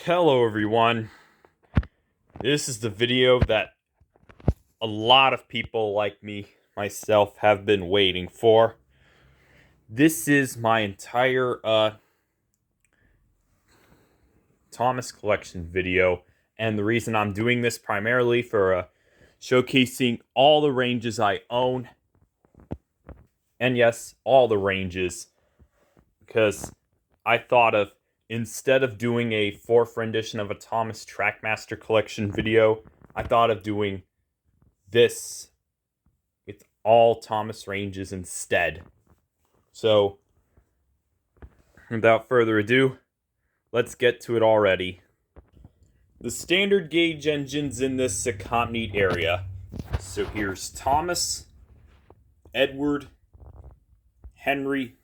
Hello everyone, this is the video that a lot of people like myself have been waiting for. This is my entire Thomas collection video, and the reason I'm doing this primarily for showcasing all the ranges I own, and yes, all the ranges, because I thought of, instead of doing a 4th rendition of a Thomas Trackmaster collection video, I thought of doing this with all Thomas ranges instead. So, without further ado, let's get to it already. The standard gauge engines in this accompanied area. So here's Thomas, Edward, Henry,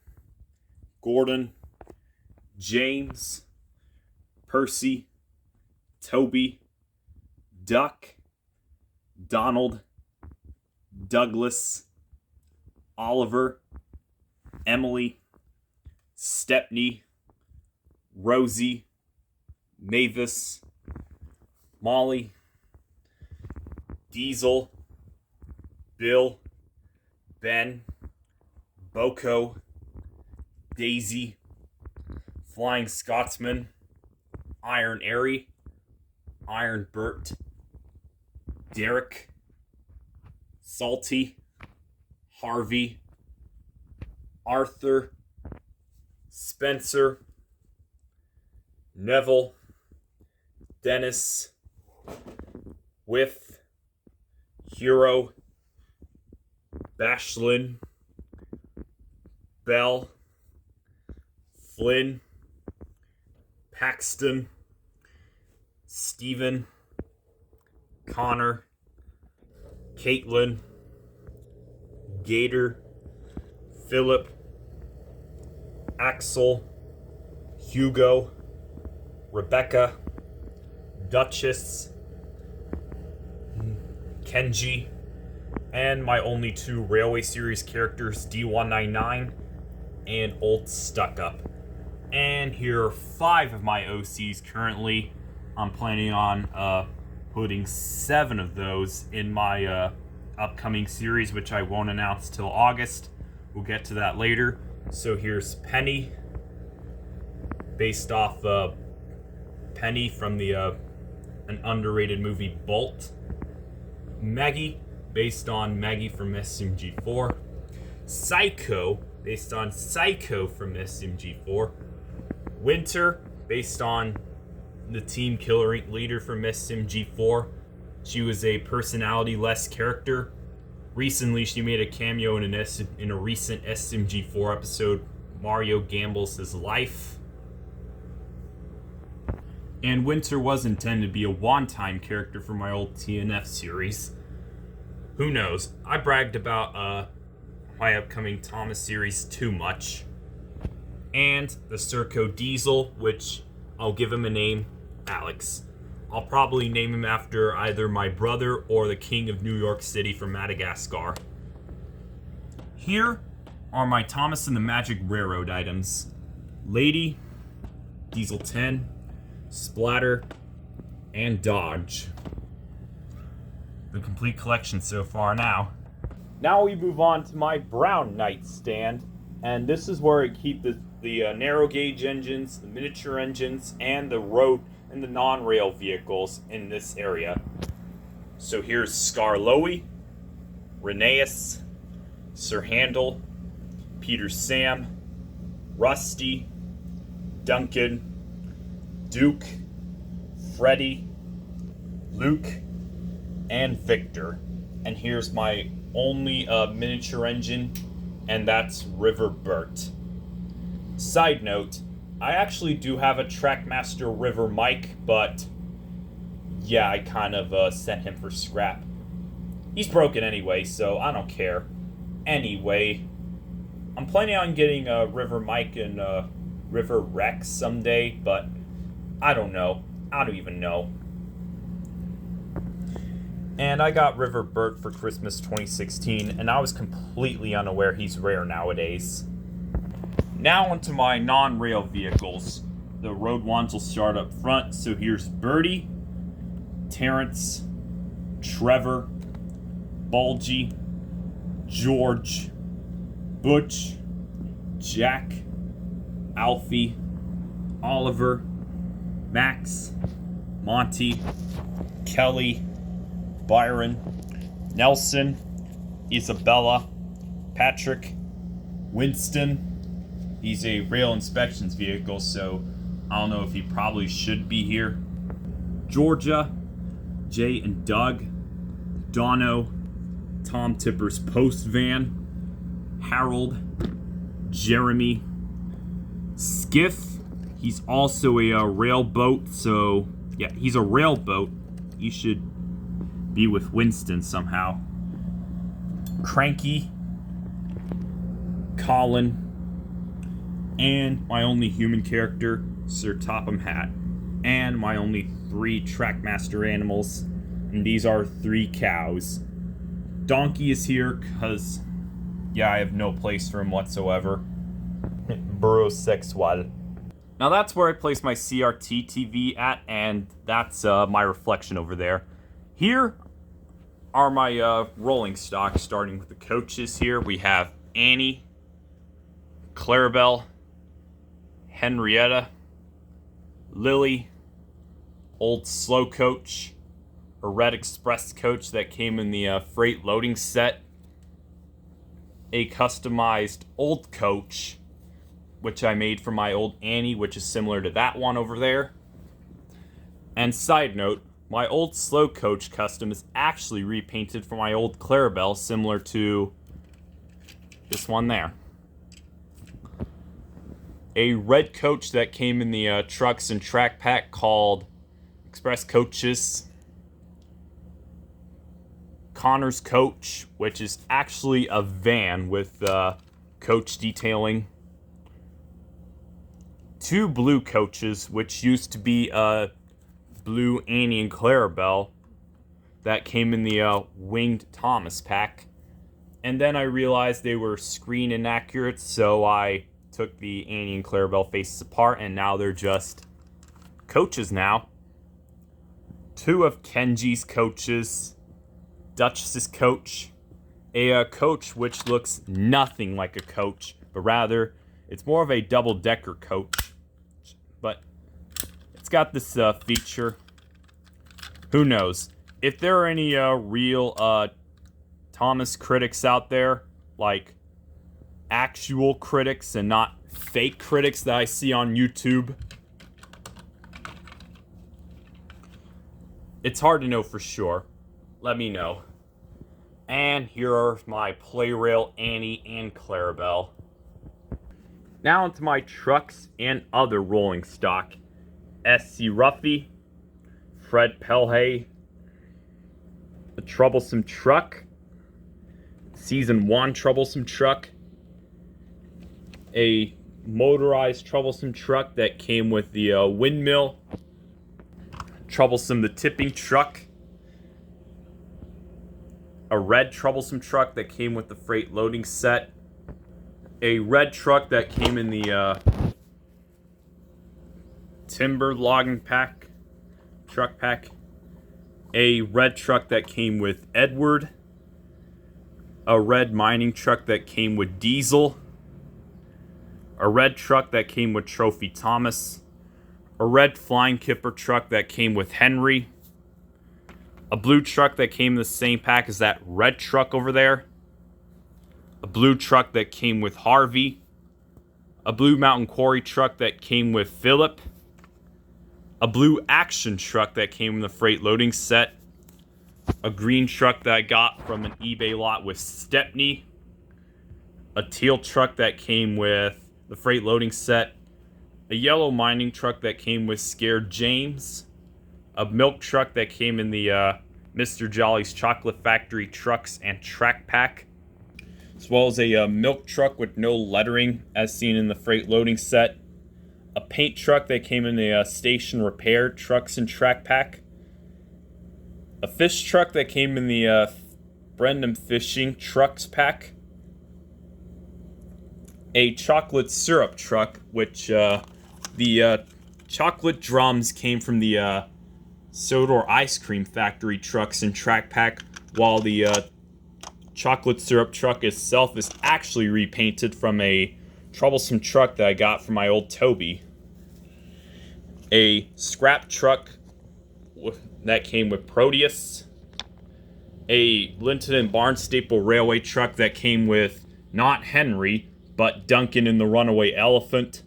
Gordon, James, Percy, Toby, Duck, Donald, Douglas, Oliver, Emily, Stepney, Rosie, Mavis, Molly, Diesel, Bill, Ben, Boko, Daisy, Flying Scotsman, Iron Airy, Iron Bert, Derek, Salty, Harvey, Arthur, Spencer, Neville, Dennis, Whiff, Hero, Bashlin, Bell, Flynn, Paxton, Stephen, Connor, Caitlin, Gator, Philip, Axel, Hugo, Rebecca, Duchess, Kenji, and my only 2 Railway Series characters, D199 and Old Stuck Up. And here are 5 of my OCs currently. I'm planning on putting 7 of those in my upcoming series, which I won't announce till August. We'll get to that later. So here's Penny, based off Penny from the an underrated movie Bolt. Maggie, based on Maggie from SMG4. Psycho, based on Psycho from SMG4. Winter, based on the team killer leader from SMG4. She was a personality-less character. Recently, she made a cameo in a recent SMG4 episode, Mario Gambles His Life. And Winter was intended to be a one-time character for my old TNF series. Who knows? I bragged about my upcoming Thomas series too much. And the Serco Diesel, which I'll give him a name, Alex. I'll probably name him after either my brother or the King of New York City from Madagascar. Here are my Thomas and the Magic Railroad items. Lady, Diesel 10, Splatter, and Dodge. The complete collection so far now. Now we move on to my brown nightstand, and this is where I keep the narrow gauge engines, the miniature engines, and the road and the non-rail vehicles in this area. So here's Scarloey, Rheneas, Sir Handel, Peter Sam, Rusty, Duncan, Duke, Freddy, Luke, and Victor. And here's my only miniature engine, and that's River Bert. Side note, I actually do have a Trackmaster River Mike, but yeah, I kind of sent him for scrap. He's broken anyway, so I don't care. Anyway, I'm planning on getting a River Mike and River Rex someday, but I don't know. I don't even know. And I got River Bert for Christmas 2016, and I was completely unaware he's rare nowadays. Now onto my non-rail vehicles. the road ones will start up front. So here's Birdie, Terrence, Trevor, Bulgy, George, Butch, Jack, Alfie, Oliver, Max, Monty, Kelly, Byron, Nelson, Isabella, Patrick, Winston. He's a rail inspections vehicle, so I don't know if he probably should be here. Georgia, Jay and Doug, Dono, Tom Tipper's post van, Harold, Jeremy, Skiff. He's also a rail boat, so yeah, he's a rail boat. He should be with Winston somehow. Cranky, Colin, and my only human character, Sir Topham Hatt, and my only 3 Trackmaster animals, and these are 3 cows. Donkey is here because, yeah, I have no place for him whatsoever. Brosexual. Now that's where I place my CRT TV at, and that's my reflection over there. Here are my rolling stock, starting with the coaches here. We have Annie, Clarabelle, Henrietta, Lily, old slow coach, a red express coach that came in the freight loading set, a customized old coach, which I made for my old Annie, which is similar to that one over there. And side note, my old slow coach custom is actually repainted for my old Clarabelle, similar to this one there. A red coach that came in the trucks and track pack called Express Coaches. Connor's coach, which is actually a van with coach detailing. 2 blue coaches, which used to be blue Annie and Clarabelle, that came in the winged Thomas pack. And then I realized they were screen inaccurate, so I took the Annie and Clarabelle faces apart, and now they're just coaches now. 2 of Kenji's coaches, Duchess's coach, a coach which looks nothing like a coach, but rather it's more of a double-decker coach. But it's got this feature. Who knows? If there are any real Thomas critics out there, like actual critics and not fake critics that I see on YouTube, it's hard to know for sure. Let me know. And here are my Playrail Annie and Clarabelle. Now onto my trucks and other rolling stock. SC Ruffy, Fred Pelhay, a troublesome truck, Season 1 troublesome truck, a motorized troublesome truck that came with the windmill, troublesome the tipping truck, a red troublesome truck that came with the freight loading set, a red truck that came in the timber logging pack, truck pack, a red truck that came with Edward, a red mining truck that came with Diesel, a red truck that came with Trophy Thomas, a red flying kipper truck that came with Henry, a blue truck that came in the same pack as that red truck over there, a blue truck that came with Harvey, a blue Mountain Quarry truck that came with Philip, a blue action truck that came in the freight loading set, a green truck that I got from an eBay lot with Stepney, a teal truck that came with the freight loading set, a yellow mining truck that came with Scared James, a milk truck that came in the Mr. Jolly's Chocolate Factory trucks and track pack, as well as a milk truck with no lettering as seen in the freight loading set, a paint truck that came in the station repair trucks and track pack, a fish truck that came in the Brendan Fishing trucks pack, a chocolate syrup truck, which the chocolate drums came from the Sodor ice cream factory trucks and track pack, while the chocolate syrup truck itself is actually repainted from a troublesome truck that I got from my old Toby. A scrap truck that came with Proteus. A Linton and Barnstaple railway truck that came with not Henry, but Duncan and the Runaway Elephant,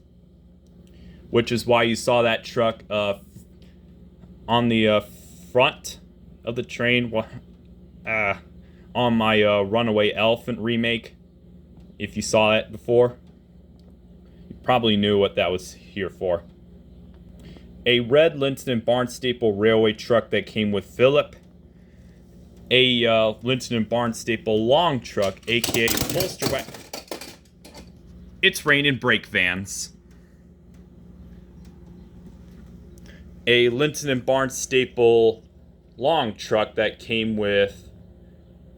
which is why you saw that truck on the front of the train on my Runaway Elephant remake. If you saw it before, you probably knew what that was here for. A red Linton and Barnstaple railway truck that came with Philip. A Linton and Barnstaple long truck, aka bolster wagon. It's raining brake vans. A Linton and Barnstaple long truck that came with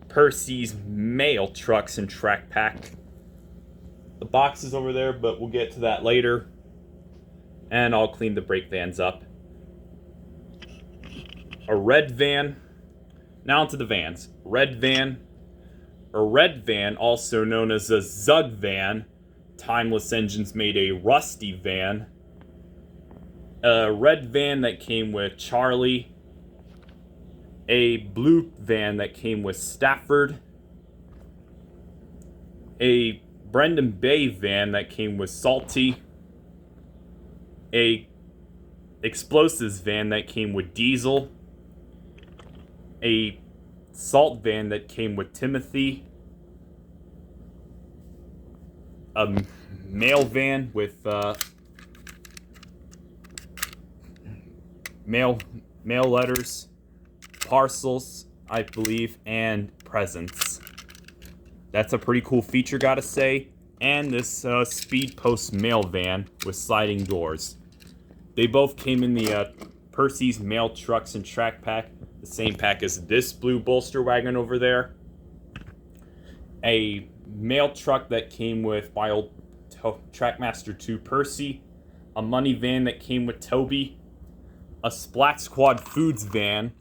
Percy's mail trucks and track pack. The box is over there, but we'll get to that later. And I'll clean the brake vans up. A red van. Now onto the vans. Red van. A red van, also known as a Zug van. Timeless Engines made a rusty van. A red van that came with Charlie. A blue van that came with Stafford. A Brendan Bay van that came with Salty. A explosives van that came with Diesel. A salt van that came with Timothy. A mail van with mail letters, parcels, I believe, and presents. That's a pretty cool feature, gotta say. And this speed post mail van with sliding doors. They both came in the Percy's mail trucks and track pack, the same pack as this blue bolster wagon over there. A mail truck that came with my old Trackmaster 2 Percy. A money van that came with Toby. A Splat Squad Foods van,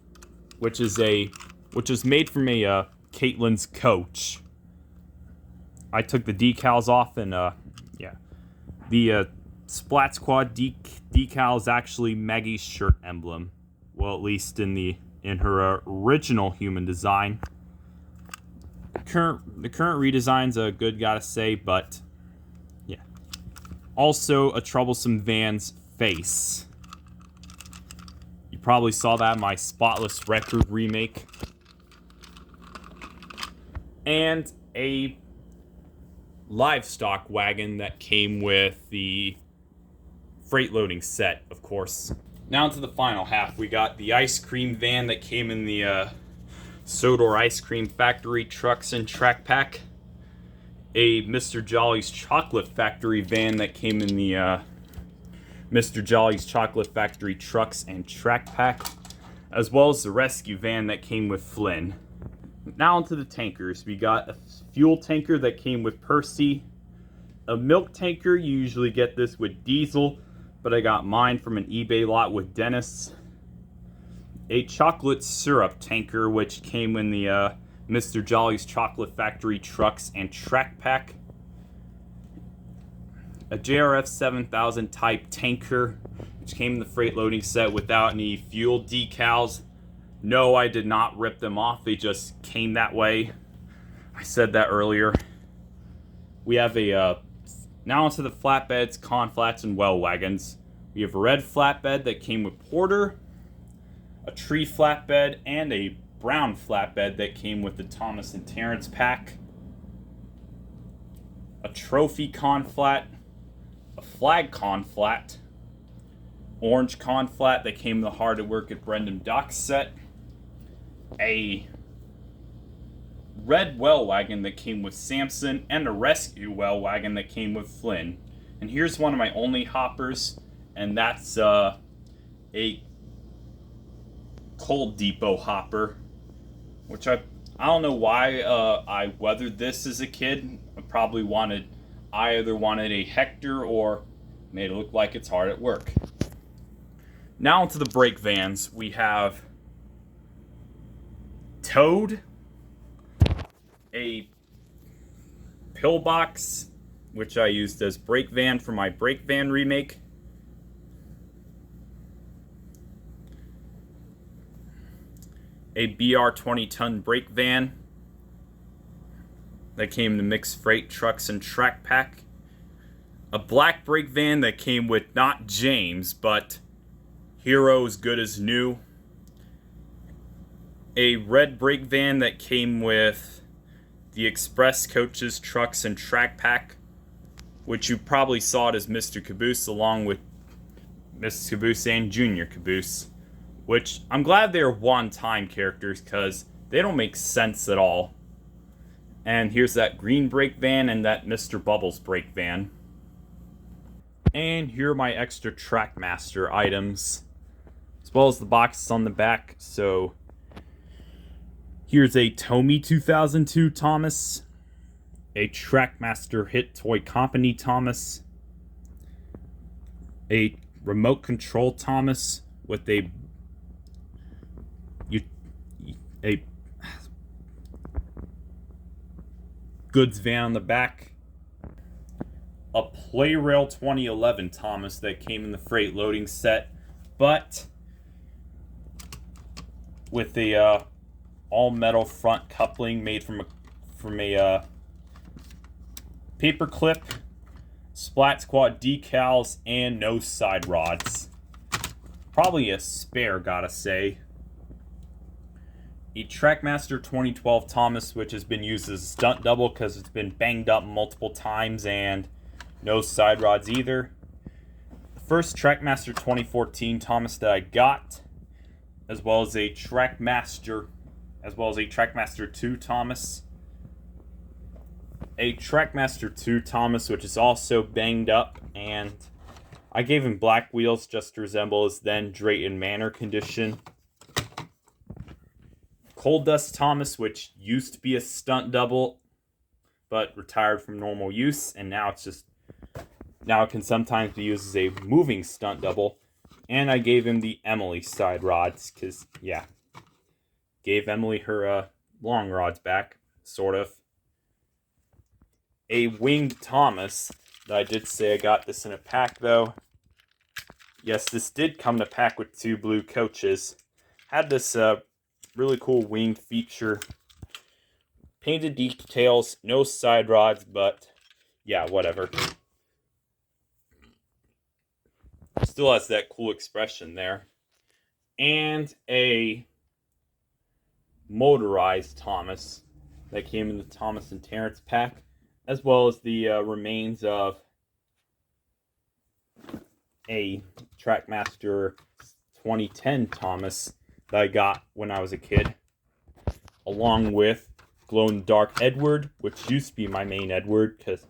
which is made from a Caitlin's coach. I took the decals off, and the Splat Squad decal is actually Maggie's shirt emblem. Well, at least in her original human design. The current redesign's a good, gotta say, but yeah. Also, a troublesome van's face. You probably saw that in my Spotless Record remake. And a livestock wagon that came with the freight loading set, of course. Now to the final half. We got the ice cream van that came in the Sodor Ice Cream Factory trucks and track pack. A Mr. Jolly's Chocolate Factory van that came in the Mr. Jolly's Chocolate Factory trucks and track pack, as well as the rescue van that came with Flynn. Now onto the tankers. We got a fuel tanker that came with Percy. A milk tanker, you usually get this with Diesel, but I got mine from an eBay lot with Dennis. A chocolate syrup tanker, which came in the Mr. Jolly's Chocolate Factory trucks and track pack. A JRF 7000 type tanker, which came in the freight loading set without any fuel decals. No, I did not rip them off. They just came that way. I said that earlier. We have a now onto the flatbeds, conflats, and well wagons. We have a red flatbed that came with Porter, a tree flatbed, and a brown flatbed that came with the Thomas and Terrence pack. A trophy conflat, a flag conflat, orange conflat that came with the Hard at Work at Brendan Dock set, a red well wagon that came with Samson, and a rescue well wagon that came with Flynn. And here's one of my only hoppers, and that's a Coal Depot hopper, which I don't know why I weathered this as a kid. I either wanted a Hector or made it look like it's hard at work. Now into the brake vans. We have Toad, a pillbox, which I used as brake van for my brake van remake. A BR 20-ton brake van that came in the mixed freight trucks and track pack. A black brake van that came with not James, but Hero as Good as New. A red brake van that came with the Express coaches, trucks, and track pack, which you probably saw it as Mr. Caboose along with Mrs. Caboose and Junior Caboose, which I'm glad they're one-time characters because they don't make sense at all. And here's that green brake van and that Mr. Bubbles brake van. And here are my extra Trackmaster items, as well as the boxes on the back. So here's a Tomy 2002 Thomas, a Trackmaster Hit Toy Company Thomas, a remote control Thomas with a goods van on the back, a Playrail 2011 Thomas that came in the freight loading set, but with a all metal front coupling made from a paper clip, Splat Squad decals, and no side rods. Probably a spare, gotta say. A Trackmaster 2012 Thomas, which has been used as a stunt double because it's been banged up multiple times, and no side rods either. The first Trackmaster 2014 Thomas that I got, as well as a Trackmaster 2 Thomas. A Trackmaster 2 Thomas, which is also banged up, and I gave him black wheels just to resemble his then Drayton Manor condition. Coal Dust Thomas, which used to be a stunt double, but retired from normal use, and now it can sometimes be used as a moving stunt double. And I gave him the Emily side rods, because, yeah, gave Emily her long rods back, sort of. A Winged Thomas, that I did say I got this in a pack, though. Yes, this did come in a pack with 2 blue coaches. Had this really cool winged feature. Painted details, no side rods, but yeah, whatever. Still has that cool expression there. And a motorized Thomas that came in the Thomas and Terrence pack, as well as the remains of a Trackmaster 2010 Thomas that I got when I was a kid, along with Glow in the Dark Edward, which used to be my main Edward, because,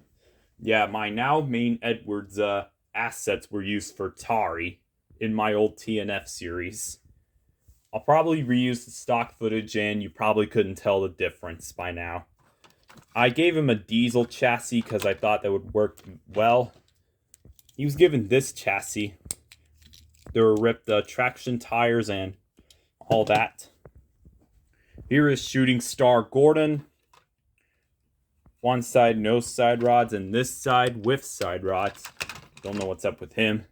yeah, my now main Edward's assets were used for Tari in my old TNF series. I'll probably reuse the stock footage, and you probably couldn't tell the difference by now. I gave him a diesel chassis because I thought that would work well. He was given this chassis. There were ripped traction tires and all that. Here is Shooting Star Gordon. One side, no side rods, and this side with side rods. Don't know what's up with him.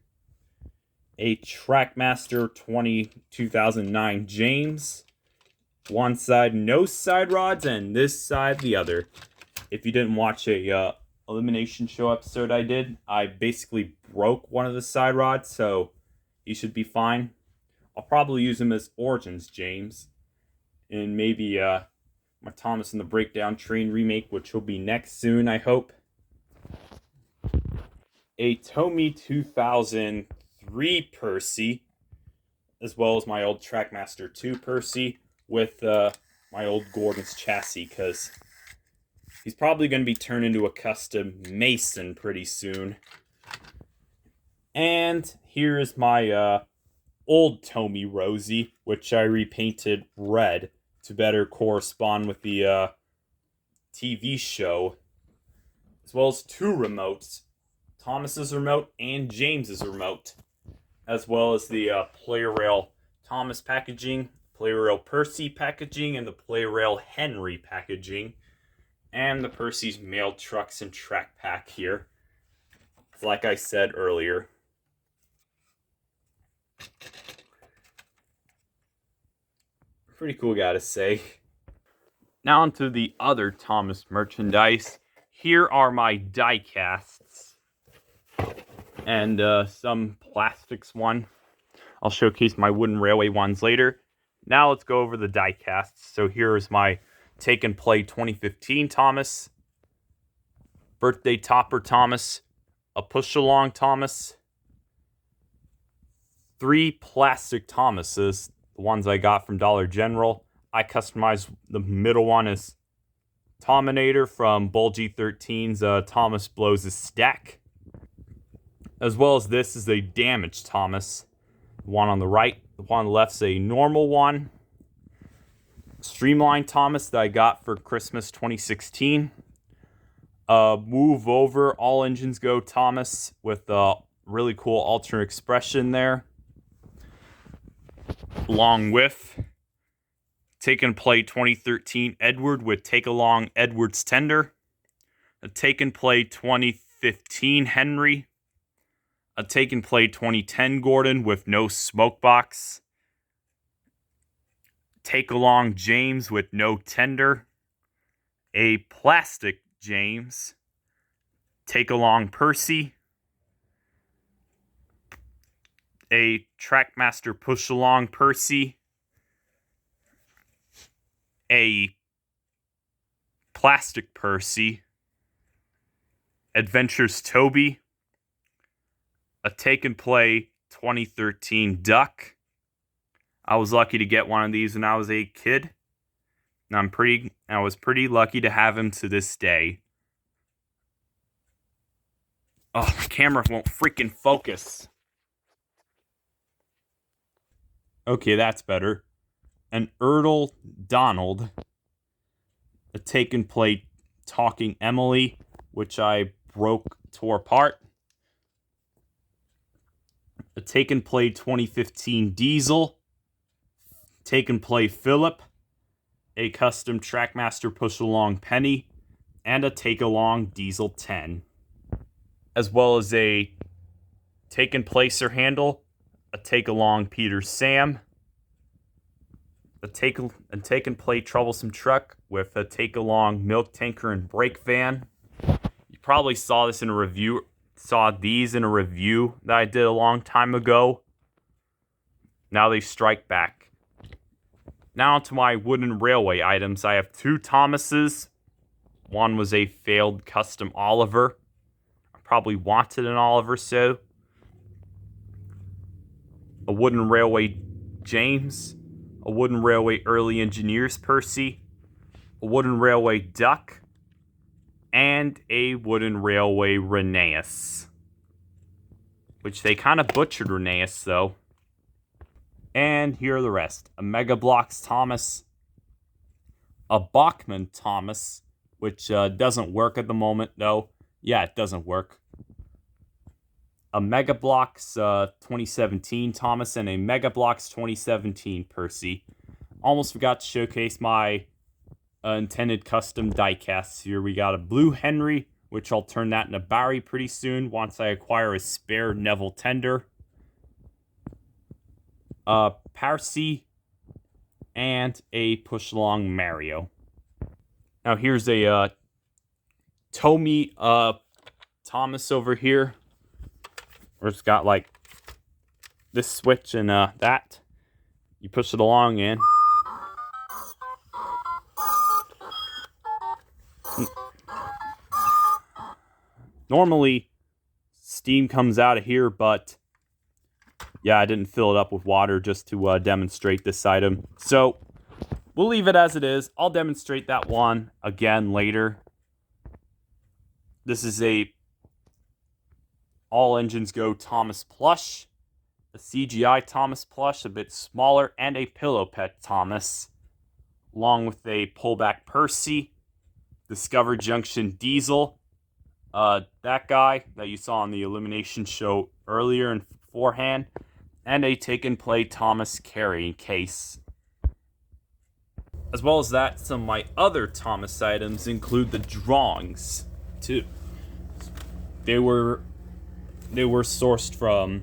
A Trackmaster 2009 James. One side, no side rods, and this side, the other. If you didn't watch a Elimination Show episode I did, I basically broke one of the side rods, so he should be fine. I'll probably use him as Origins James, and maybe my Thomas and the Breakdown Train remake, which will be next soon, I hope. A Tomy 2003 Percy, as well as my old Trackmaster 2 Percy, with my old Gordon's chassis, because he's probably going to be turned into a custom Mason pretty soon. And here is my old Tomy Rosie, which I repainted red to better correspond with the TV show, as well as 2 remotes, Thomas's remote and James's remote. as well as the Player Rail Thomas packaging, Player Rail Percy packaging, and the Player Rail Henry packaging, and the Percy's mail trucks and track pack here. Like I said earlier. Pretty cool, gotta say. Now onto the other Thomas merchandise. Here are my diecasts and some plastics one. I'll showcase my wooden railway ones later. Now let's go over the diecasts. So here's my Take and Play 2015 Thomas, Birthday Topper Thomas, a Push Along Thomas, 3 plastic Thomases, the ones I got from Dollar General. I customized the middle one as Tominator from Bull G13's Thomas Blows His Stack. As well as this is a damaged Thomas. The one on the right, the one on the left is a normal one. Streamlined Thomas that I got for Christmas 2016. Move Over All Engines Go Thomas with a really cool alternate expression there. Along with Take and Play 2013 Edward with Take Along Edward's Tender. A Take and Play 2015 Henry. A Take and Play 2010 Gordon with no smoke box. Take Along James with no tender. A plastic James. Take Along Percy. A Trackmaster Push Along Percy. A plastic Percy. Adventures Toby. A Take and Play 2013 Duck. I was lucky to get one of these when I was a kid. And I was pretty lucky to have him to this day. Oh, my camera won't freaking focus. Okay, that's better. An Erdl Donald. A Take and Play Talking Emily, which I tore apart. A Take and Play 2015 Diesel. Take and Play Philip. A custom Trackmaster Push Along Penny. And a Take Along Diesel 10. As well as a Take and Play Sir Handle. A Take Along Peter Sam. A Take and Play Troublesome Truck with a Take Along Milk Tanker and Brake Van. You probably saw these in a review that I did a long time ago. Now they strike back. Now to my wooden railway items. I have 2 Thomases. One was a failed custom Oliver. I probably wanted an Oliver, so. A wooden railway James. A wooden railway Early Engineers Percy. A wooden railway Duck. And a wooden railway Rheneas. Which they kind of butchered Rheneas, though. And here are the rest. A Mega Blocks Thomas. A Bachmann Thomas. Which doesn't work at the moment, though. Yeah, it doesn't work. A Mega Blocks 2017 Thomas and a Mega Blocks 2017 Percy. Almost forgot to showcase my intended custom diecasts here. We got a Blue Henry, which I'll turn that into Barry pretty soon once I acquire a spare Neville Tender. Percy, and a Push Along Mario. Now here's a Tomy Thomas over here. Where it's got like this switch and that. You push it along and normally steam comes out of here, but yeah, I didn't fill it up with water just to demonstrate this item. So we'll leave it as it is. I'll demonstrate that one again later. This is a All Engines Go Thomas plush, a CGI Thomas plush, a bit smaller, and a Pillow Pet Thomas, along with a Pullback Percy, Discover Junction Diesel, that guy that you saw on the Elimination show earlier and beforehand, and a take and play Thomas Carey case. As well as that, some of my other Thomas items include the drawings too. They were sourced from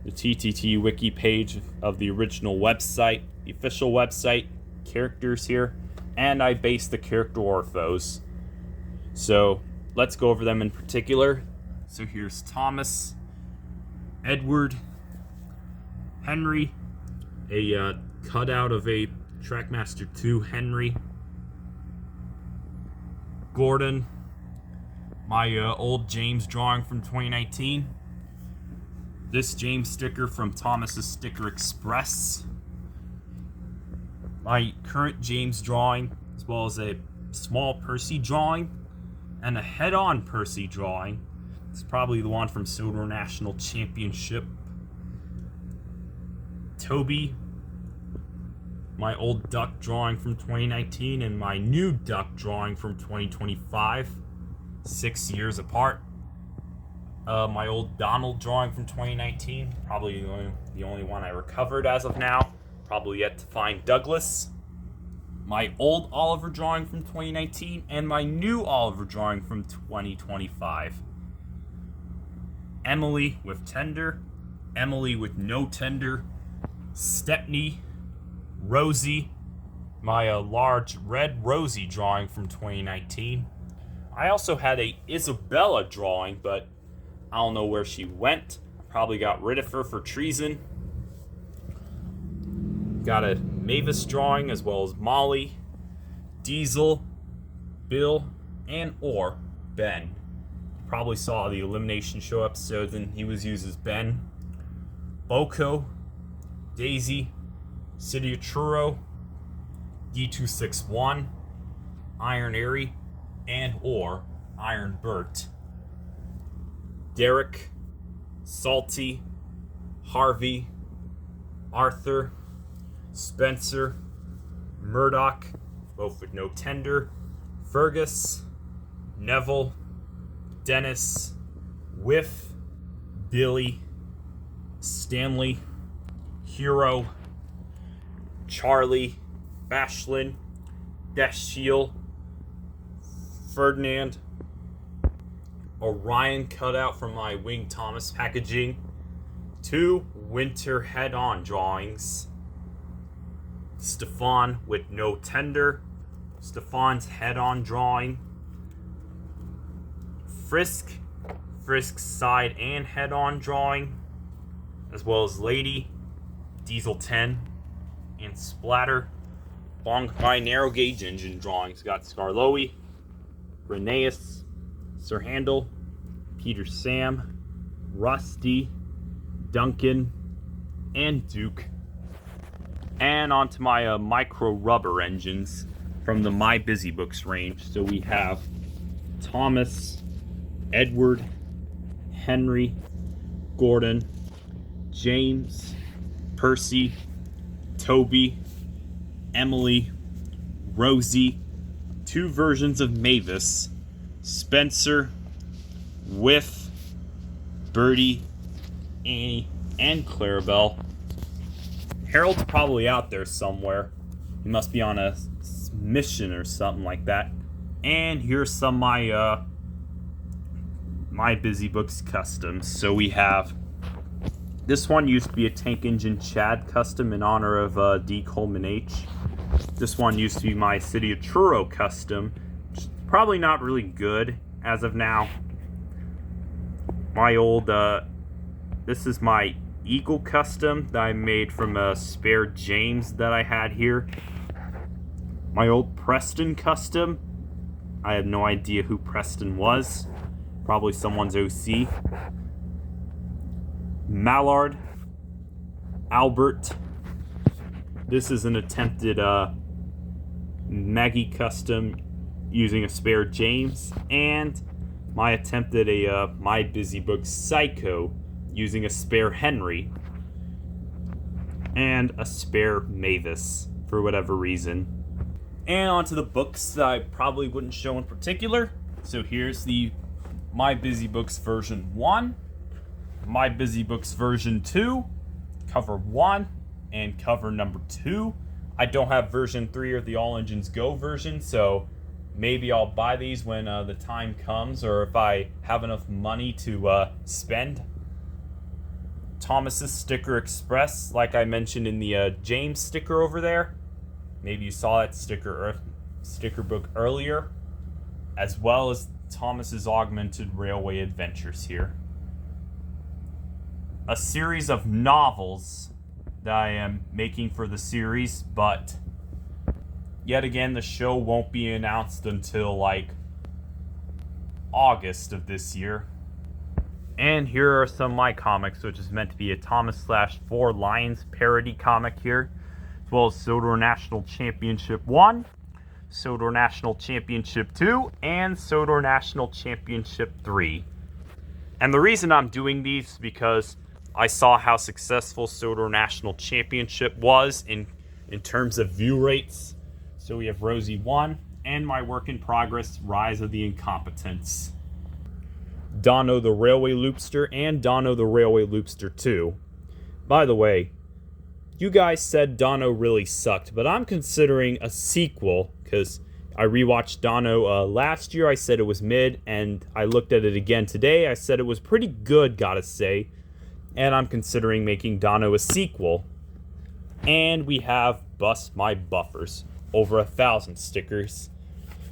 the TTT wiki page of the original website, the official website, characters here, and I based the character orthos. So let's go over them in particular. So here's Thomas, Edward, Henry, a cutout of a Trackmaster 2 Henry, Gordon, my old James drawing from 2019, this James sticker from Thomas's Sticker Express, my current James drawing, as well as a small Percy drawing, and a head-on Percy drawing. It's probably the one from Silver National Championship. Toby, my old duck drawing from 2019, and my new duck drawing from 2025, 6 years apart. My old Donald drawing from 2019, probably the only one I recovered as of now. Probably yet to find Douglas. My old Oliver drawing from 2019, and my new Oliver drawing from 2025. Emily with tender, Emily with no tender, Stepney, Rosie, my large red Rosie drawing from 2019. I also had a Isabella drawing, but I don't know where she went. Probably got rid of her for treason. Got a Mavis drawing, as well as Molly, Diesel, Bill, and or Ben. Probably saw the Elimination Show episodes and he was used as Ben. Boko, Daisy, City of Truro, D261, Iron Airy, and or Iron Bert. Derek, Salty, Harvey, Arthur, Spencer, Murdoch, both with no tender, Fergus, Neville, Dennis, Whiff, Billy, Stanley, Hero, Charlie, Bashlin, Dashiel, Ferdinand, Orion cutout from my Wing Thomas packaging, 2 winter head-on drawings, Stefan with no tender, Stefan's head-on drawing, Frisk's side and head-on drawing, as well as Lady, Diesel 10, and Splatter. Along my narrow gauge engine drawings, got Scarloey, Rheneas, Sir Handel, Peter Sam, Rusty, Duncan, and Duke. And onto my micro rubber engines from the My Busy Books range. So we have Thomas, Edward, Henry, Gordon, James, Percy, Toby, Emily, Rosie, 2 versions of Mavis, Spencer, Whiff, Birdie, Annie, and Clarabelle. Harold's probably out there somewhere. He must be on a mission or something like that. And here's some of my My Busy Books customs. So we have, this one used to be a Tank Engine Chad custom in honor of D. Coleman H. This one used to be my City of Truro custom, which is probably not really good as of now. My old, this is my Eagle custom that I made from a spare James that I had here. My old Preston custom. I have no idea who Preston was. Probably someone's OC. Mallard. Albert. This is an attempted Maggie custom using a spare James. And my attempted My Busy Book Psycho using a spare Henry and a spare Mavis for whatever reason. And onto the books that I probably wouldn't show in particular. So here's the My Busy Books version 1, My Busy Books version 2, cover 1 and cover number 2. I don't have version 3 or the All Engines Go version, so maybe I'll buy these when the time comes, or if I have enough money to spend. Thomas's Sticker Express, like I mentioned in the James sticker over there. Maybe you saw that sticker book earlier, as well as Thomas's Augmented Railway Adventures here. A series of novels that I am making for the series, but yet again, the show won't be announced until like August of this year. And here are some of my comics, which is meant to be a Thomas/Four Lions parody comic here, as well as Sodor National Championship 1, Sodor National Championship 2, and Sodor National Championship 3. And the reason I'm doing these is because I saw how successful Sodor National Championship was in terms of view rates. So we have Rosie 1, and my work in progress, Rise of the Incompetents. Dono the Railway Loopster, and Dono the Railway Loopster 2. By the way, you guys said Dono really sucked, but I'm considering a sequel, because I rewatched Dono last year. I said it was mid, and I looked at it again today. I said it was pretty good, gotta say. And I'm considering making Dono a sequel. And we have Bust My Buffers. Over 1,000 stickers.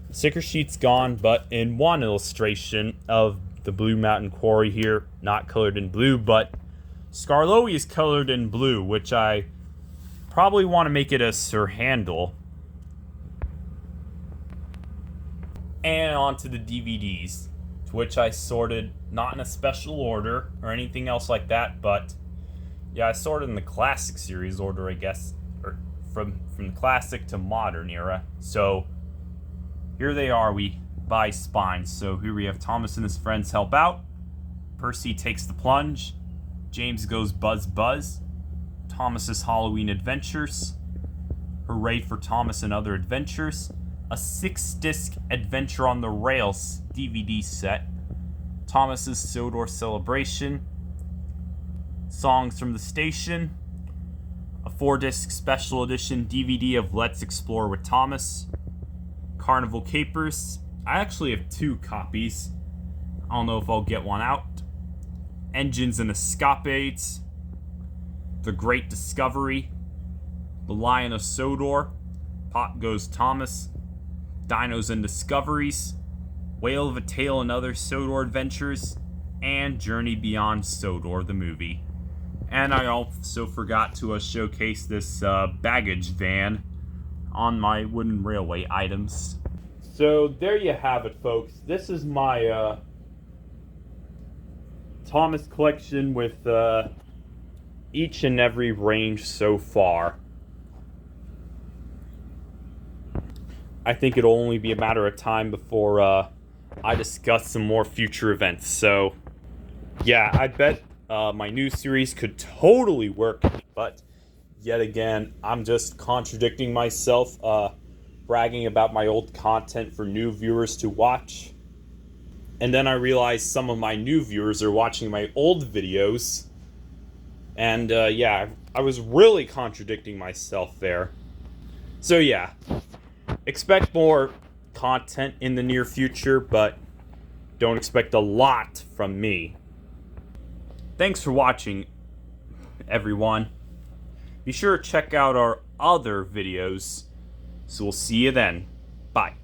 The sticker sheet's gone, but in one illustration of the Blue Mountain Quarry here, not colored in blue, but Skarloey is colored in blue, which I probably want to make it a Sir Handle. And onto the DVDs, to which I sorted not in a special order or anything else like that, but yeah, I sorted in the classic series order, I guess, or from the classic to modern era. So here they are, we buy spines. So here we have Thomas and his friends help out. Percy takes the plunge. James goes buzz buzz. Thomas's Halloween Adventures. Hooray for Thomas and Other Adventures. A 6-disc Adventure on the Rails DVD set. Thomas's Sodor Celebration. Songs from the Station. A 4-disc special edition DVD of Let's Explore with Thomas. Carnival Capers. I actually have 2 copies. I don't know if I'll get one out. Engines and Escapades. The Great Discovery. The Lion of Sodor. Pop Goes Thomas. Dinos and Discoveries. Whale of a Tale and Other Sodor Adventures. And Journey Beyond Sodor, the movie. And I also forgot to showcase this baggage van on my wooden railway items. So there you have it, folks. This is my Thomas collection with each and every range so far. I think it'll only be a matter of time before I discuss some more future events. So yeah, I bet my new series could totally work, but yet again, I'm just contradicting myself, bragging about my old content for new viewers to watch. And then I realized some of my new viewers are watching my old videos. And yeah, I was really contradicting myself there. So yeah, expect more content in the near future, but don't expect a lot from me. Thanks for watching, everyone. Be sure to check out our other videos. So we'll see you then. Bye.